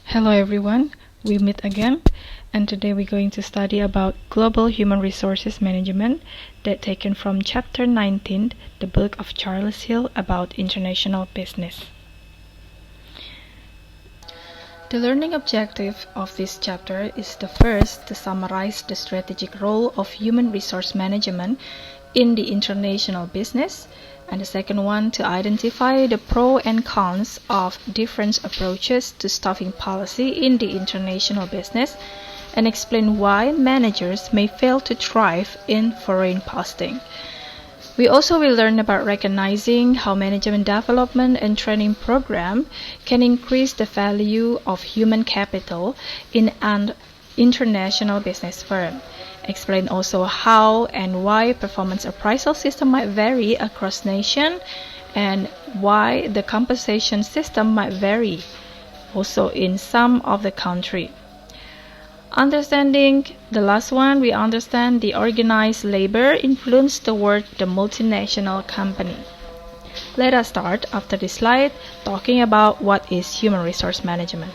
Hello everyone, we meet again, and today we're going to study about global human resources management that taken from chapter 19, the book of Charles Hill about international business. The learning objective of this chapter is the first to summarize the strategic role of human resource management in the international business, and the second one to identify the pros and cons of different approaches to staffing policy in the international business and explain why managers may fail to thrive in foreign posting. We also will learn about recognizing how management development and training program can increase the value of human capital in an international business firm. Explain also how and why performance appraisal system might vary across nation and why the compensation system might vary also in some of the country. Understanding the last one, we understand the organized labor influence toward the multinational company. Let us start after this slide talking about what is human resource management.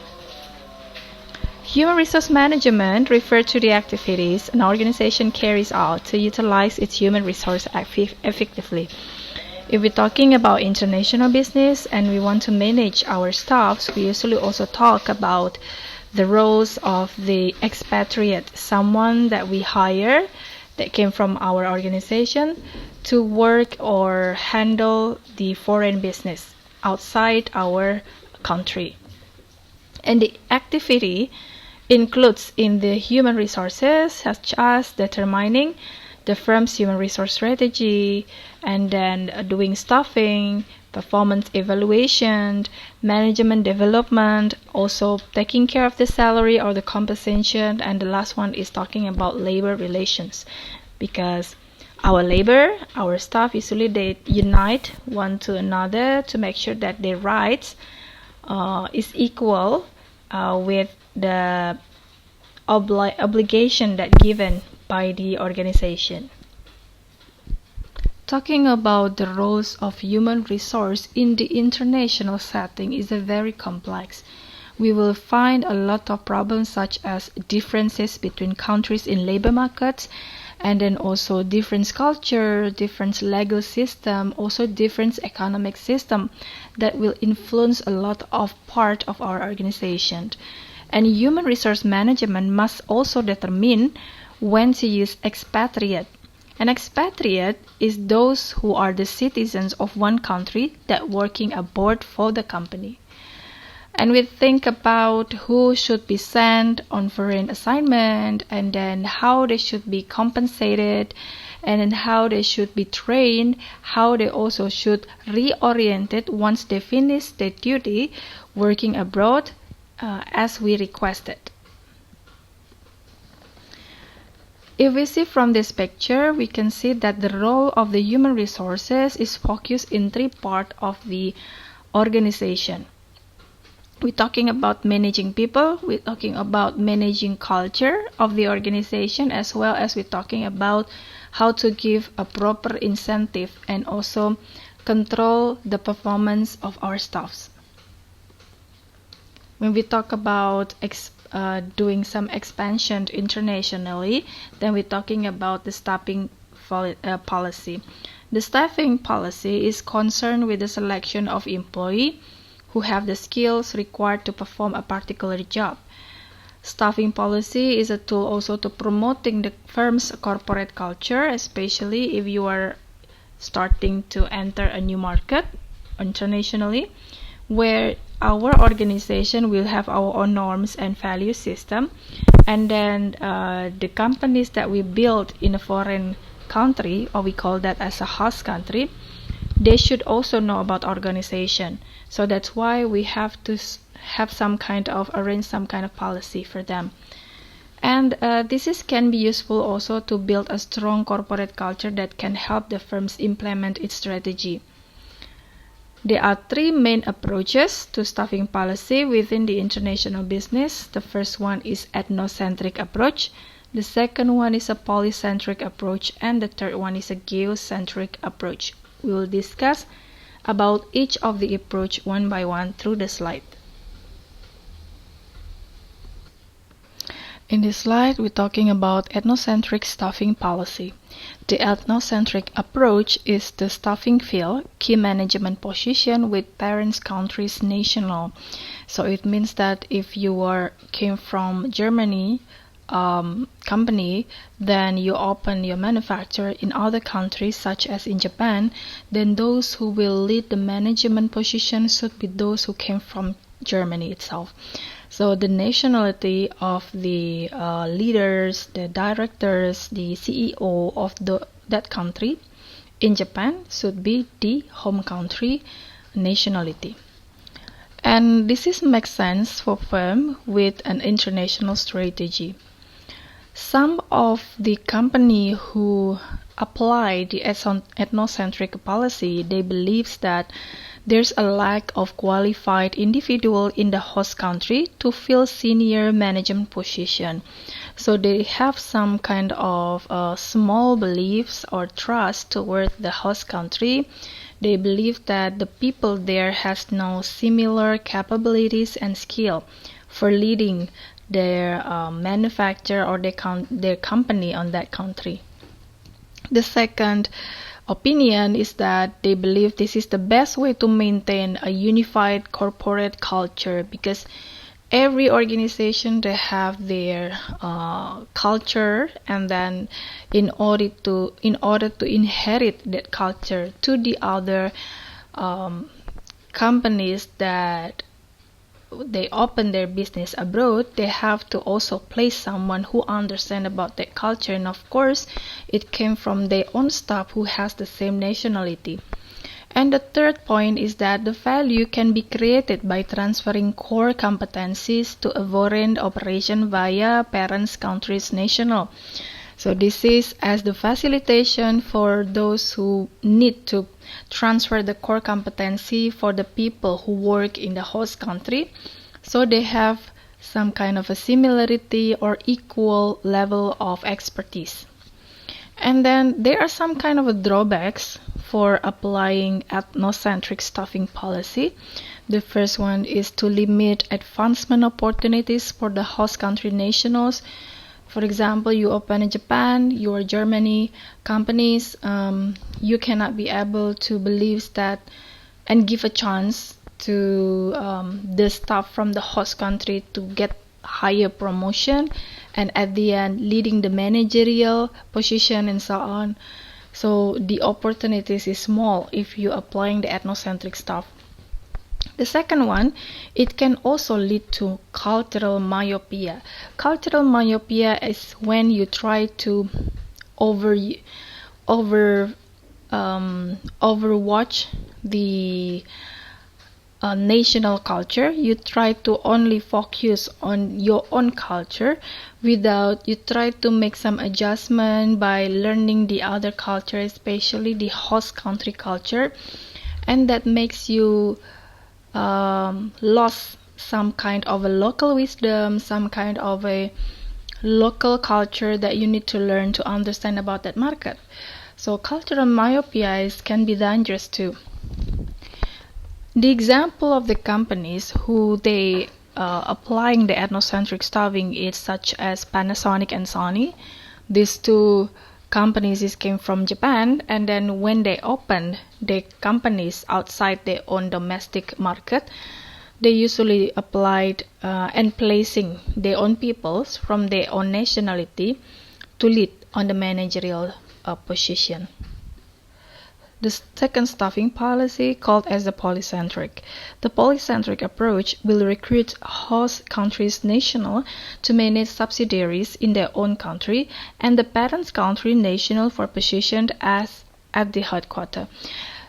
Human resource management refers to the activities an organization carries out to utilize its human resource effectively. If we're talking about international business and we want to manage our staffs, we usually also talk about the roles of the expatriate, someone that we hire that came from our organization to work or handle the foreign business outside our country. And the activity includes in the human resources such as determining the firm's human resource strategy and then doing staffing, performance evaluation, management development, also taking care of the salary or the compensation, and the last one is talking about labor relations because our staff usually they unite one to another to make sure that their rights is equal with the obligation that given by the organization. Talking about the roles of human resource in the international setting is a very complex. We will find a lot of problems such as differences between countries in labor markets and then also different culture, different legal system, also different economic system that will influence a lot of part of our organization. And human resource management must also determine when to use expatriate. An expatriate is those who are the citizens of one country that working abroad for the company. And we think about who should be sent on foreign assignment and then how they should be compensated and then how they should be trained, how they also should reoriented once they finish their duty working abroad as we requested. If we see from this picture, we can see that the role of the human resources is focused in three parts of the organization. We're talking about managing people, we're talking about managing culture of the organization, as well as we're talking about how to give a proper incentive and also control the performance of our staffs. When we talk about doing some expansion internationally, then we're talking about the staffing policy. The staffing policy is concerned with the selection of employees who have the skills required to perform a particular job. Staffing policy is a tool also to promoting the firm's corporate culture, especially if you are starting to enter a new market internationally, where our organization will have our own norms and value system, and then the companies that we build in a foreign country, or we call that as a host country, they should also know about organization. So that's why we have to have some kind of arrange some kind of policy for them. And this can be useful also to build a strong corporate culture that can help the firms implement its strategy. There are three main approaches to staffing policy within the international business. The first one is ethnocentric approach, the second one is a polycentric approach, and the third one is a geocentric approach. We will discuss about each of the approach one by one through the slide. In this slide, we're talking about ethnocentric staffing policy. The ethnocentric approach is the staffing field, key management position with parent country's national. So it means that if you came from Germany company, then you open your manufacturer in other countries such as in Japan, then those who will lead the management position should be those who came from Germany itself. So the nationality of the leaders, the directors, the CEO of that country in Japan should be the home country nationality. And this makes sense for firm with an international strategy. Some of the company who apply the ethnocentric policy, they believe that there's a lack of qualified individual in the host country to fill senior management position. So they have some kind of small beliefs or trust toward the host country. They believe that the people there has no similar capabilities and skill for leading their manufacturer or their company on that country. The second opinion is that they believe this is the best way to maintain a unified corporate culture, because every organization, they have their culture, and then in order to inherit that culture to the other companies that they open their business abroad, they have to also place someone who understands about their culture, and of course it came from their own staff who has the same nationality. And the third point is that the value can be created by transferring core competencies to a foreign operation via parent country's national. So this is as the facilitation for those who need to transfer the core competency for the people who work in the host country, so they have some kind of a similarity or equal level of expertise. And then there are some kind of drawbacks for applying ethnocentric staffing policy. The first one is to limit advancement opportunities for the host country nationals. For example, you open in Japan, you are Germany companies, you cannot be able to believe that and give a chance to the staff from the host country to get higher promotion and at the end leading the managerial position and so on. So the opportunities is small if you applying the ethnocentric stuff. The second one, it can also lead to cultural myopia. Cultural myopia is when you try to overwatch the national culture. You try to only focus on your own culture without you try to make some adjustment by learning the other culture, especially the host country culture, and that makes you lost some kind of a local wisdom, some kind of a local culture that you need to learn to understand about that market. So cultural myopia can be dangerous too. The example of the companies who they applying the ethnocentric staffing is such as Panasonic and Sony. These two companies came from Japan, and then when they opened the companies outside their own domestic market, they usually applied and placing their own peoples from their own nationality to lead on the managerial position. The second staffing policy, called as the polycentric. The polycentric approach will recruit host country's national to manage subsidiaries in their own country and the parent country national for positioned as at the headquarters.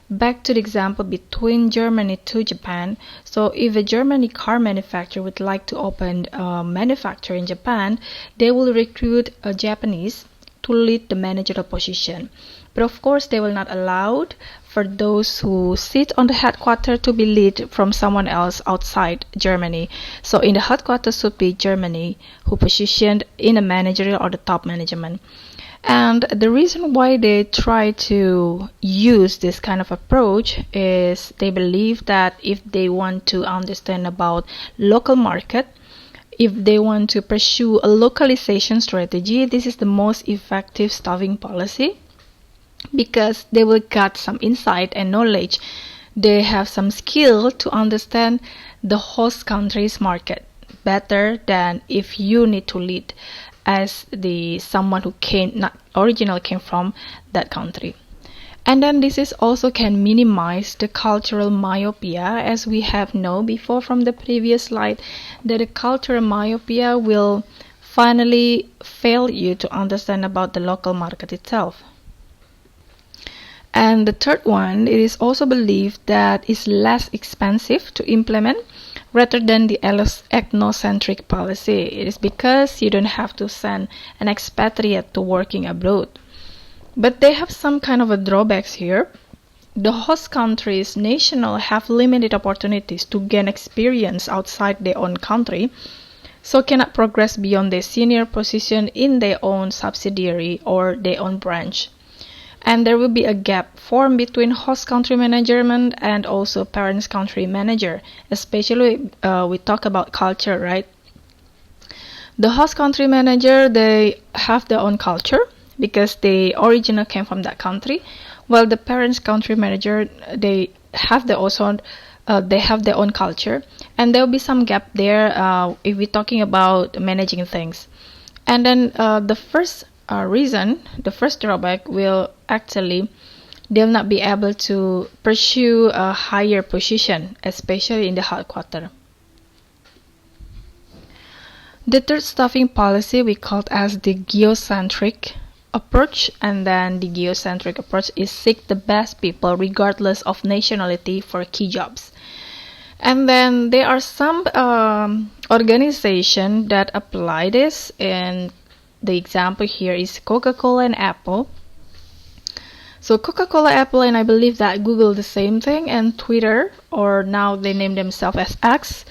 Back to the example between Germany to Japan. So if a Germany car manufacturer would like to open a manufacturer in Japan, they will recruit a Japanese to lead the managerial position. But of course, they will not allow for those who sit on the headquarters to be lead from someone else outside Germany. So in the headquarters should be Germany, who positioned in a managerial or the top management. And the reason why they try to use this kind of approach is they believe that if they want to understand about local market, if they want to pursue a localization strategy, this is the most effective staffing policy because they will get some insight and knowledge. They have some skill to understand the host country's market better than if you need to lead as the someone who came from that country. And then this is also can minimize the cultural myopia, as we have known before from the previous slide, that the cultural myopia will finally fail you to understand about the local market itself. And the third one, it is also believed that it's less expensive to implement rather than the ethnocentric policy. It is because you don't have to send an expatriate to working abroad. But they have some kind of a drawbacks here. The host country's national have limited opportunities to gain experience outside their own country, so cannot progress beyond their senior position in their own subsidiary or their own branch. And there will be a gap formed between host country management and also parent country manager, especially we talk about culture, right? The host country manager, they have their own culture because they originally came from that country, while the parent country manager, they have their own culture, and there will be some gap there if we're talking about managing things. And then the first drawback will actually they'll not be able to pursue a higher position, especially in the headquarters. The third staffing policy we called as the geocentric approach, and then the geocentric approach is seek the best people regardless of nationality for key jobs. And then there are some organizations that apply this, and the example here is Coca-Cola and Apple. So Coca-Cola, Apple, and I believe that Google the same thing, and Twitter, or now they name themselves as X,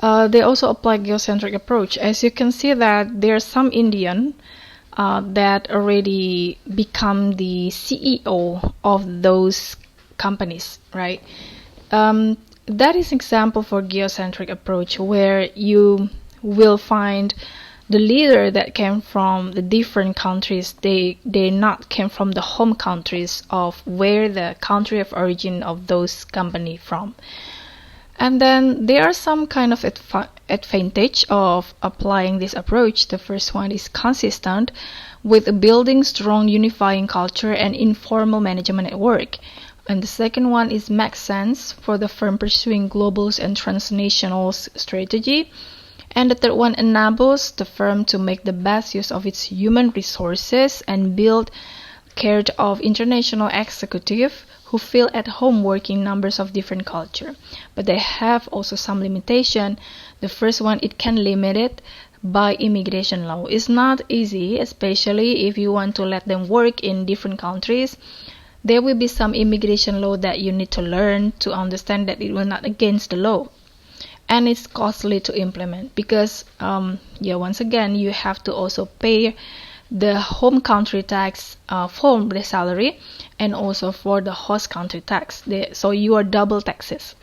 they also apply geocentric approach. As you can see that there are some Indian that already become the CEO of those companies, right? That is example for geocentric approach, where you will find the leader that came from the different countries. They not came from the home countries of where the country of origin of those company from. And then there are some kind of advantage of applying this approach. The first one is consistent with building strong unifying culture and informal management at work. And the second one is makes sense for the firm pursuing global and transnational strategy. And the third one enables the firm to make the best use of its human resources and build care of international executive who feel at home working numbers of different culture. But they have also some limitation. The first one, it can limit it by immigration law. It's not easy, especially if you want to let them work in different countries. There will be some immigration law that you need to learn to understand that it will not against the law. And it's costly to implement because, once again, you have to also pay the home country tax for the salary and also for the host country tax. So you are double taxes.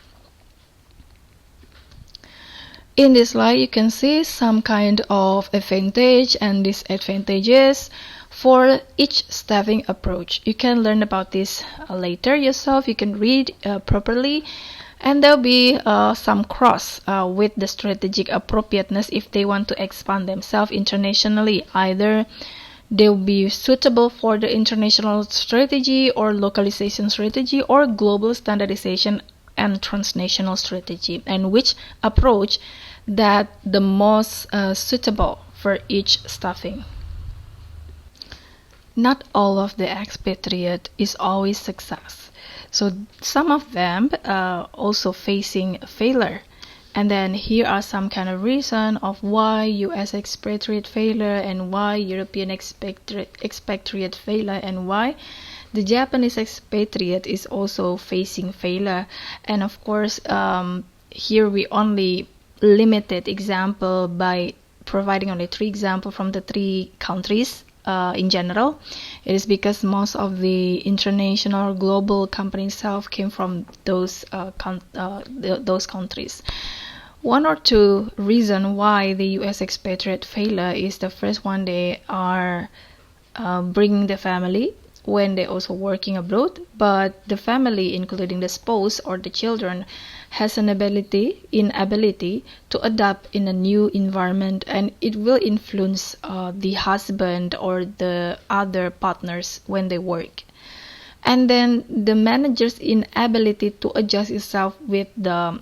In this slide, you can see some kind of advantage and disadvantages for each staffing approach. You can learn about this later yourself. You can read properly. And there'll be some cross with the strategic appropriateness if they want to expand themselves internationally. Either they'll be suitable for the international strategy or localization strategy or global standardization and transnational strategy, and which approach that the most suitable for each staffing. Not all of the expatriate is always success. So some of them also facing failure. And then here are some kind of reason of why US expatriate failure and why European expatriate failure and why the Japanese expatriate is also facing failure. And of course, here we only limited example by providing only 3 examples from the 3 countries. In general, it is because most of the international global companies itself came from those countries. One or two reasons why the US expatriate failure is the first one, they are bringing the family when they're also working abroad, but the family, including the spouse or the children, has an inability to adapt in a new environment, and it will influence the husband or the other partners when they work. And then the manager's inability to adjust itself with the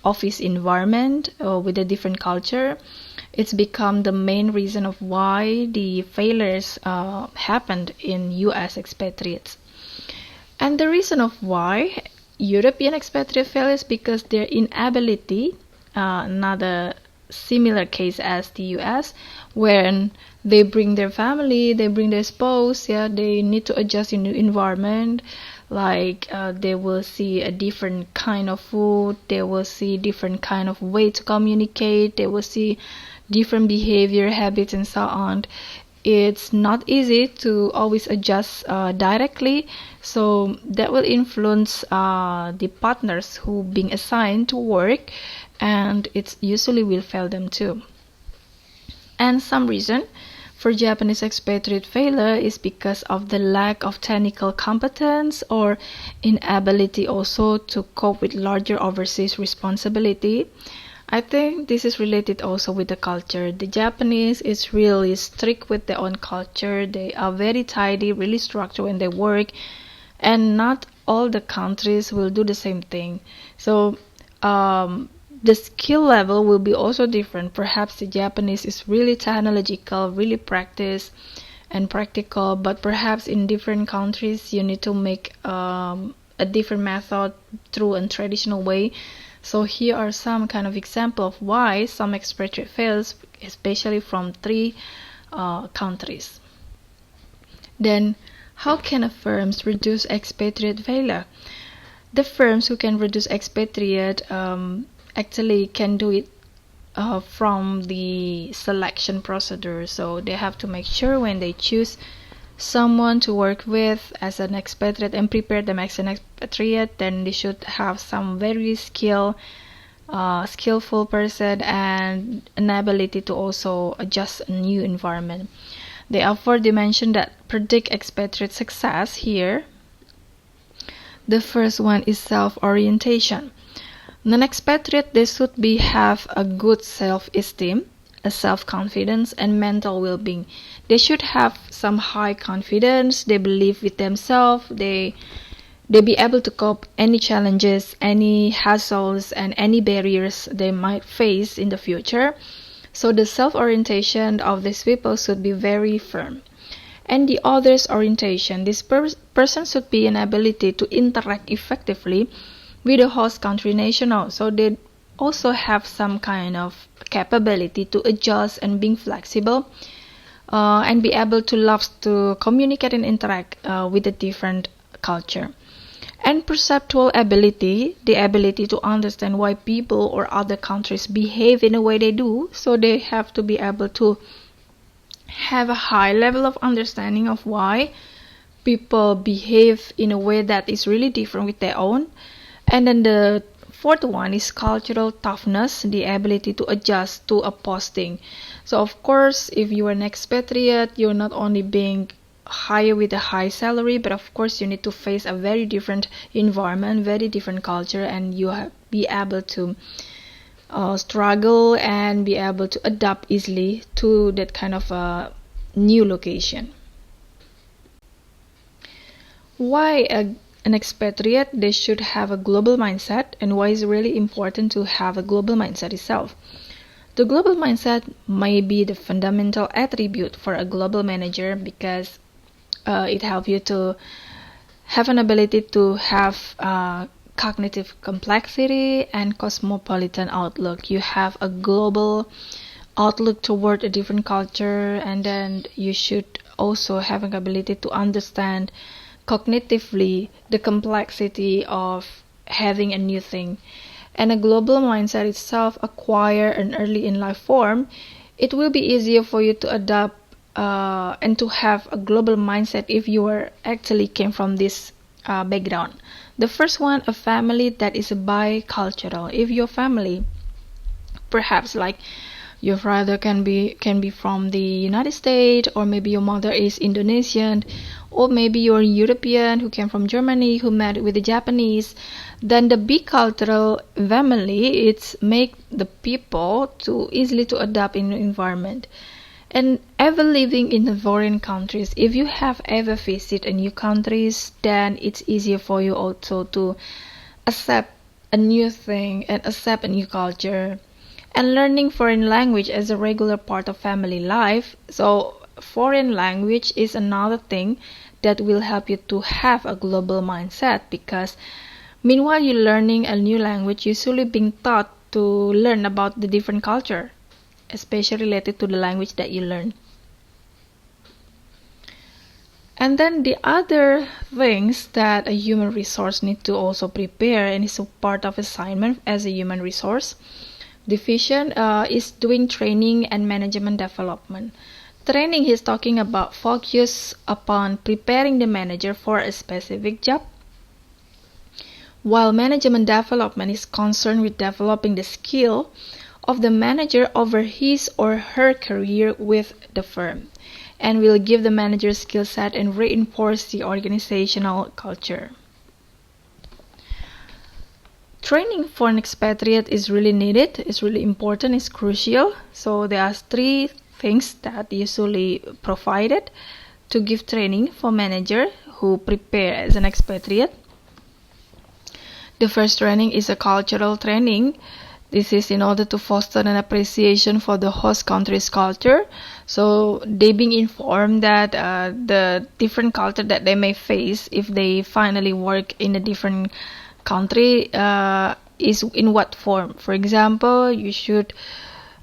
office environment with a different culture, it's become the main reason of why the failures happened in US expatriates. And the reason of why European expatriate fail is because their inability, another similar case as the US, when they bring their family, they bring their spouse, yeah, they need to adjust in new environment. Like they will see a different kind of food, they will see different kind of way to communicate, they will see different behavior habits and so on. It's not easy to always adjust directly, so that will influence the partners who being assigned to work, and it usually will fail them too. And some reason for Japanese expatriate failure is because of the lack of technical competence or inability also to cope with larger overseas responsibility. I think this is related also with the culture. The Japanese is really strict with their own culture. They are very tidy, really structured when they work, and not all the countries will do the same thing. So the skill level will be also different. Perhaps the Japanese is really technological, really and practical, but perhaps in different countries you need to make a different method through a traditional way. So here are some kind of example of why some expatriate fails, especially from three countries. Then, how can firms reduce expatriate failure? The firms who can reduce expatriate actually can do it from the selection procedure. So they have to make sure when they choose someone to work with as an expatriate and prepare them as an expatriate, then they should have some very skillful person and an ability to also adjust a new environment. Therefore, they mentioned that predict expatriate success here. The first one is self-orientation. Non-expatriate, they should have a good self-esteem, a self-confidence, and mental well-being. They should have some high confidence. They believe with themselves. They be able to cope any challenges, any hassles, and any barriers they might face in the future. So the self-orientation of these people should be very firm. And the others' orientation, this person should be an ability to interact effectively with the host country national. So they also have some kind of capability to adjust and being flexible and be able to love to communicate and interact with a different culture. And perceptual ability, the ability to understand why people or other countries behave in the way they do. So they have to be able to have a high level of understanding of why people behave in a way that is really different with their own. And then the fourth one is cultural toughness, the ability to adjust to a posting. So of course, if you are an expatriate, you're not only being hired with a high salary, but of course you need to face a very different environment, very different culture, and you have be able to struggle and be able to adapt easily to that kind of a new location. Why an expatriate, they should have a global mindset, and why is it really important to have a global mindset itself. The global mindset may be the fundamental attribute for a global manager because it helps you to have an ability to have cognitive complexity and cosmopolitan outlook. You have a global outlook toward a different culture, and then you should also have an ability to understand cognitively the complexity of having a new thing. And a global mindset itself acquire an early in life form, it will be easier for you to adapt and to have a global mindset if you are actually came from this background. The first one, a family that is bicultural. If your family perhaps like your father can be from the United States, or maybe your mother is Indonesian, or maybe you're European who came from Germany who met with the Japanese. Then the bicultural family, it's make the people to easily to adapt in the environment. And ever living in the foreign countries, if you have ever visited a new countries, then it's easier for you also to accept a new thing and accept a new culture. And learning foreign language as a regular part of family life. So foreign language is another thing that will help you to have a global mindset, because meanwhile you're learning a new language, you're usually being taught to learn about the different culture, especially related to the language that you learn. And then the other things that a human resource need to also prepare, and is a part of assignment as a human resource division, is doing training and management development. Training is talking about focus upon preparing the manager for a specific job, while management development is concerned with developing the skill of the manager over his or her career with the firm, and will give the manager skill set and reinforce the organizational culture. Training for an expatriate is really needed, it's really important, it's crucial. So there are three things that usually provided to give training for manager who prepare as an expatriate. The first training is a cultural training. This is in order to foster an appreciation for the host country's culture. So they being informed that the different culture that they may face if they finally work in a different country is in what form. For example, you should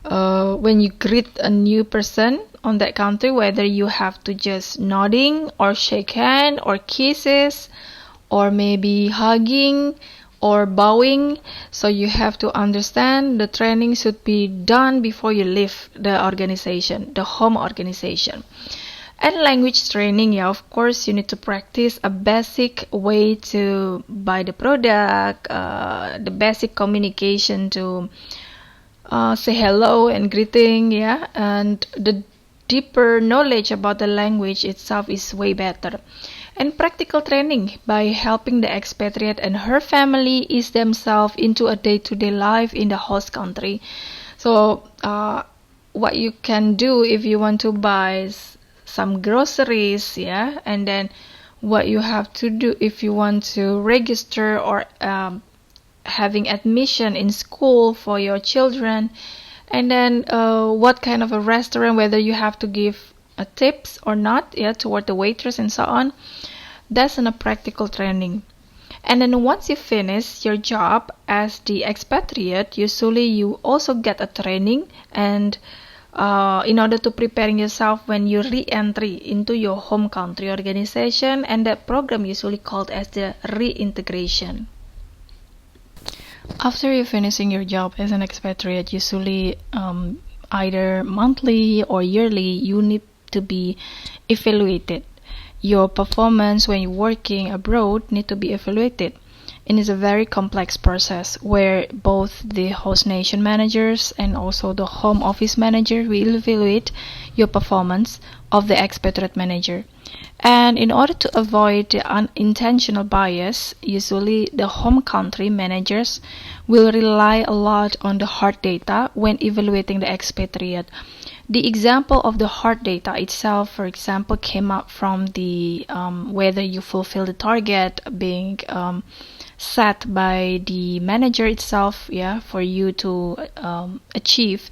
when you greet a new person on that country, whether you have to just nodding or shake hand or kisses or maybe hugging or bowing. So you have to understand the training should be done before you leave the organization, the home organization. And language training, yeah, of course, you need to practice a basic way to buy the product, the basic communication to say hello and greeting, yeah, and the deeper knowledge about the language itself is way better. And practical training by helping the expatriate and her family ease themselves into a day-to-day life in the host country. So what you can do if you want to buy some groceries, yeah, and then what you have to do if you want to register or having admission in school for your children, and then what kind of a restaurant, whether you have to give tips or not, yeah, toward the waitress and so on. That's a practical training. And then once you finish your job as the expatriate, usually you also get a training, and in order to preparing yourself when you re-entry into your home country organization, and that program usually called as the reintegration. After you finishing your job as an expatriate, usually either monthly or yearly, you need to be evaluated. Your performance when you're working abroad need to be evaluated. It is a very complex process where both the host nation managers and also the home office manager will evaluate your performance of the expatriate manager. And in order to avoid the unintentional bias, usually the home country managers will rely a lot on the hard data when evaluating the expatriate. The example of the hard data itself, for example, came up from the whether you fulfill the target being set by the manager itself, yeah, for you to achieve,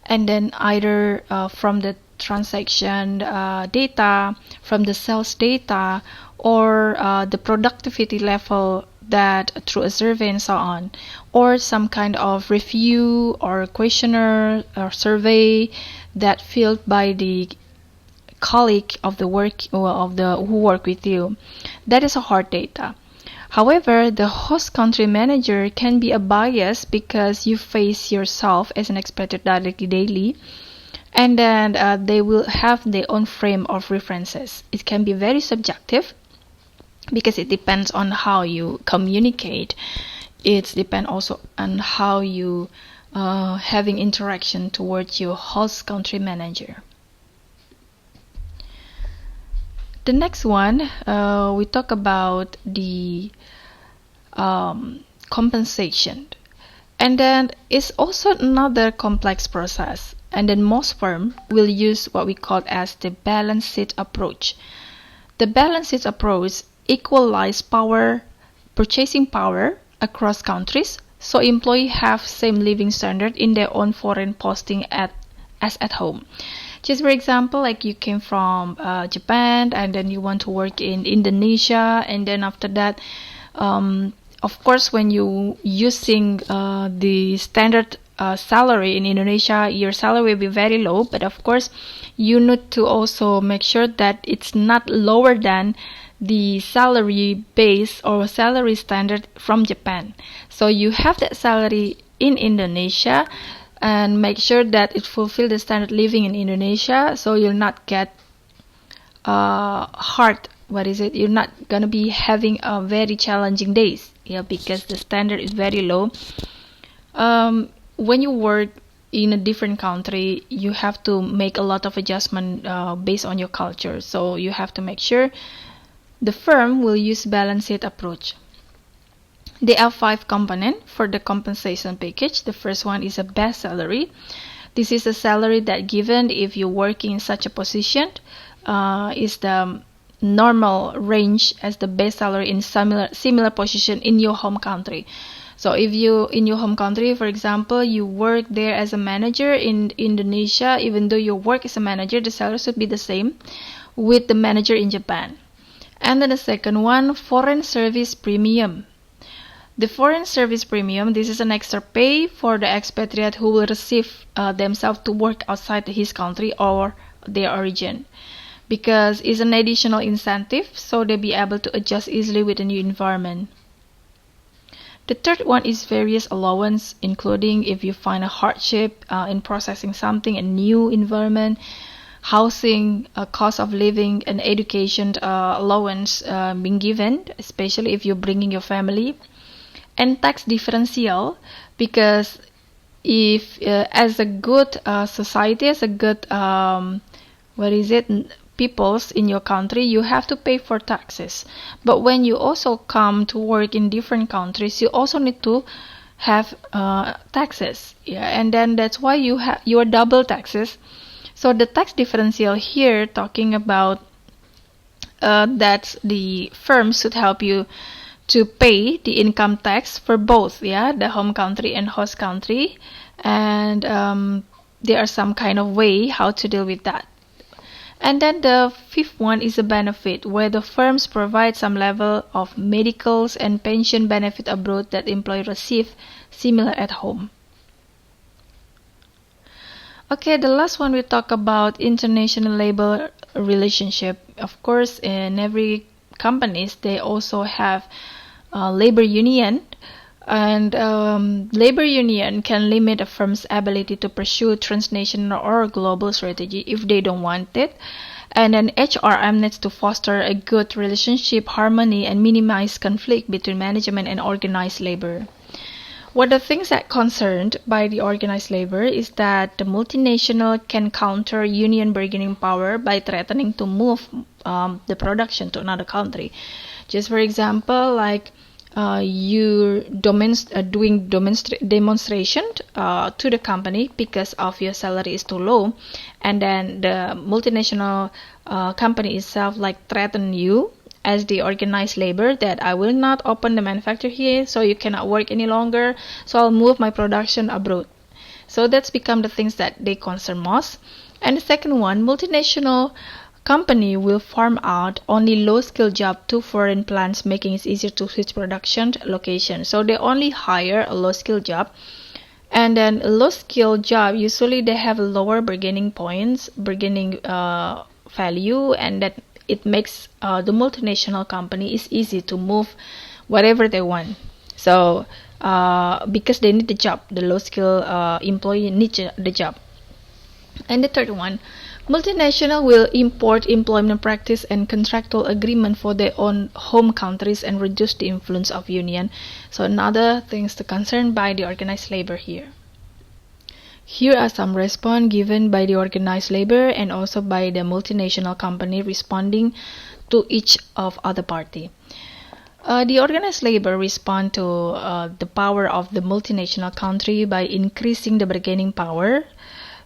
and then either from the transaction data, from the sales data, or the productivity level that through a survey and so on, or some kind of review or questionnaire or survey that filled by the colleague of the work or of the who work with you. That is a hard data. However, the host country manager can be a bias because you face yourself as an expatriate directly daily, and then they will have their own frame of references. It can be very subjective because it depends on how you communicate. It depends also on how you having interaction towards your host country manager. The next one, we talk about the compensation. And then it's also another complex process. And then most firms will use what we call as the balance sheet approach. The balance sheet approach equalizes purchasing power across countries, so employees have same living standard in their own foreign posting as at home. Just for example, like you came from Japan and then you want to work in Indonesia, and then after that, of course, when you using the standard salary in Indonesia, your salary will be very low. But of course, you need to also make sure that it's not lower than the salary base or salary standard from Japan. So you have that salary in Indonesia and make sure that it fulfills the standard living in Indonesia. So you'll not get hard. You're not gonna be having a very challenging days. Yeah, because the standard is very low. When you work in a different country, you have to make a lot of adjustment based on your culture. So you have to make sure the firm will use balance sheet approach. There are 5 components for the compensation package. The first one is a base salary. This is a salary that given if you work in such a position is the normal range as the base salary in similar position in your home country. So if you in your home country, for example, you work there as a manager in Indonesia, even though you work as a manager, the salary should be the same with the manager in Japan. And then the second one, foreign service premium. The foreign service premium, this is an extra pay for the expatriate who will receive themselves to work outside his country or their origin, because it's an additional incentive so they'll be able to adjust easily with the new environment. The third one is various allowance, including if you find a hardship in processing something, a new environment, housing, cost of living, and education allowance being given, especially if you're bringing your family. And tax differential, because if as a good society, as a good peoples in your country, you have to pay for taxes. But when you also come to work in different countries, you also need to have taxes. Yeah, and then that's why you have your double taxes. So the tax differential here talking about that the firms should help you to pay the income tax for both, the home country and host country, and there are some kind of way how to deal with that. And then the fifth one is a benefit, where the firms provide some level of medicals and pension benefit abroad that employees receive similar at home. Okay, the last one we talk about international labor relationship. Of course, in every companies they also have labor union, and labor union can limit a firm's ability to pursue transnational or global strategy if they don't want it. And then HRM needs to foster a good relationship, harmony, and minimize conflict between management and organized labor. One of the things that concerned by the organized labor is that the multinational can counter union bargaining power by threatening to move the production to another country. Just for example, like you doing demonstration to the company because of your salary is too low, and then the multinational company itself like threaten you as the organized labor that I will not open the manufacturer here, so you cannot work any longer, so I'll move my production abroad. So that's become the things that they concern most. And the second one, multinational company will farm out only low-skill job to foreign plants, making it easier to switch production location. So they only hire a low-skill job, and then a low-skill job usually they have lower bargaining value, and that it makes the multinational company is easy to move whatever they want. So because they need the job, the low-skill employee needs the job. And the third one, multinational will import employment practice and contractual agreement for their own home countries and reduce the influence of union. So another things to concern by the organized labor here. Here are some response given by the organized labor and also by the multinational company responding to each of other party. The organized labor respond to the power of the multinational country by increasing the bargaining power.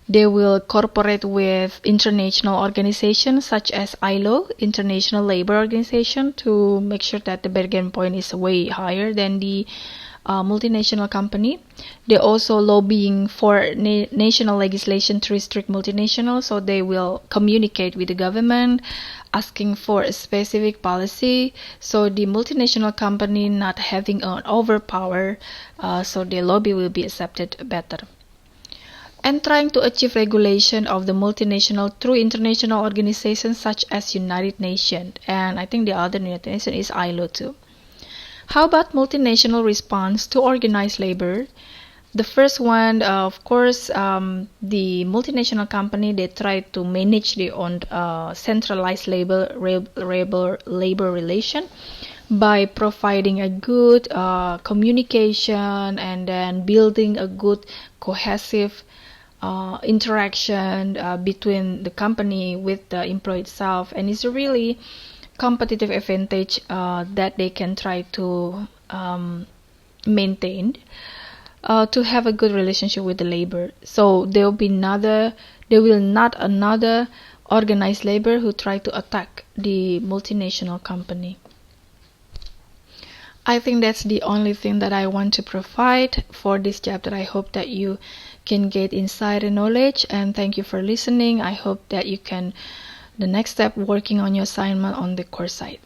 They will cooperate with international organizations such as ILO, International Labor Organization, to make sure that the bargain point is way higher than the multinational company. They also lobbying for national legislation to restrict multinationals, so they will communicate with the government asking for a specific policy, so the multinational company not having an overpower, so the lobby will be accepted better. And trying to achieve regulation of the multinational through international organizations such as United Nations, and I think the other United Nations is ILO too. How about multinational response to organized labor? The first one, of course, the multinational company, they try to manage their own centralized labor relation by providing a good communication and then building a good cohesive interaction between the company with the employee itself, and it's a really competitive advantage that they can try to maintain to have a good relationship with the labor. So there will not another organized labor who try to attack the multinational company. I think that's the only thing that I want to provide for this chapter. I hope that you can get insight and knowledge, and thank you for listening. I hope that you can the next step working on your assignment on the course site.